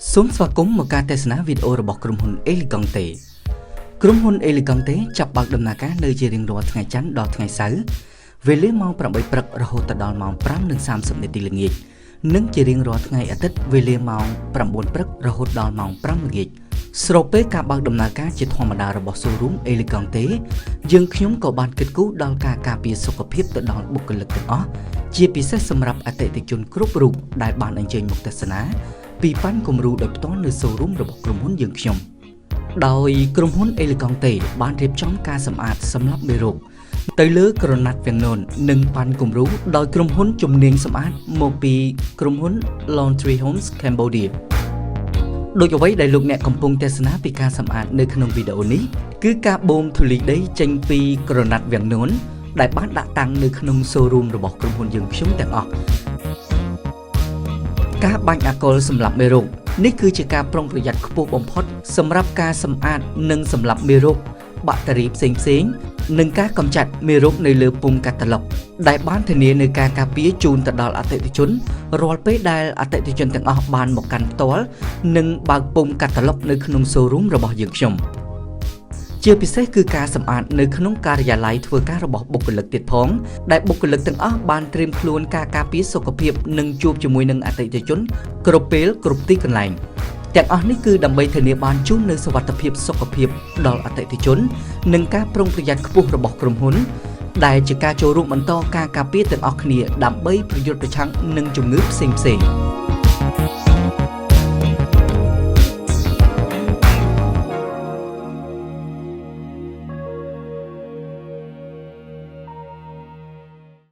សូមស្វាគមន៍មកការទស្សនាវីដេអូរបស់ក្រុមហ៊ុន Elegante ក្រុមហ៊ុន Elegante ចាប់បើកដំណើរការនៅជារៀងរាល់ថ្ងៃច័ន្ទដល់ថ្ងៃសៅរ៍វេលាម៉ោង 8 ព្រឹករហូតដល់ម៉ោង 5:30 នាទីល្ងាចនិងជារៀងរាល់ថ្ងៃអាទិត្យវេលាម៉ោង 9 ព្រឹករហូតដល់ម៉ោង 5 ល្ងាចស្របពេលការបើកដំណើរការជាធម្មតារបស់ Showroom Elegante យើងខ្ញុំក៏បានគិតគូរដល់ការការពារសុខភាពទៅដល់បុគ្គលិកទាំងអស់ជាពិសេសសម្រាប់អតិថិជនគ្រប់រូបដែលបានអញ្ជើញមកទស្សនាពីប៉ាន់គំរូដោយផ្ទាល់នៅ Showroom របស់ក្រុមហ៊ុនយើងខ្ញុំដោយក្រុមហ៊ុន Elegante បានរៀបចំការសម្អាតសម្រាប់មេរោគទៅលើក្រណាត់វាំងនននិងប៉ាន់គំរូដោយក្រុមហ៊ុនជំនាញសម្អាតមកពីក្រុមហ៊ុន Laundry Home Cambodia ដូចអ្វីដែលលោកអ្នកកំពុងទស្សនាពីការសម្អាតនៅក្នុងវីដេអូនេះគឺការបូមធូលីដីចេញពីក្រណាត់វាំងននដែលបានដាក់តាំងនៅក្នុង Showroom របស់ក្រុមហ៊ុនយើងខ្ញុំទាំងអស់ការបាញ់អាល់កុលសម្រាប់មេរោគនេះគឺជាការប្រុងប្រយ័ត្នខ្ពស់បំផុតសម្រាប់ការសម្អាតនិងសម្រាប់មេរោគបាក់តេរីផ្សេងៗនិងការកម្ចាត់មេរោគនៅលើពុម្ពកាតាឡុកដែលបានធានានូវការការពារជូនទៅដល់អតិថិជនរាល់ពេលដែលអតិថិជនទាំងអស់បានមកកាន់ផ្ទាល់និងបើកពុម្ពកាតាឡុកនៅក្នុង Showroom របស់យើងខ្ញុំជាពិសេសគឺការសម្អាតនៅក្នុងការិយាល័យធ្វើការរបស់បុគ្គលិកទៀតផងដែលបុគ្គលិកទាំងអស់បានត្រៀមខ្លួនការការពារសុខភាពនិងជួបជាមួយនឹងអតិថិជនគ្រប់ពេលគ្រប់ទីកន្លែងទាំងអស់នេះគឺដើម្បីធានាបានជូននូវសុវត្ថិភាពសុខភាពដល់អតិថិជននិងការប្រុងប្រយ័ត្នខ្ពស់របស់ក្រុមហ៊ុនដែលជាការចូលរួមបន្តការការពារទាំងអស់គ្នាដើម្បីប្រយុទ្ធប្រឆាំងនឹងជំងឺផ្សេងៗ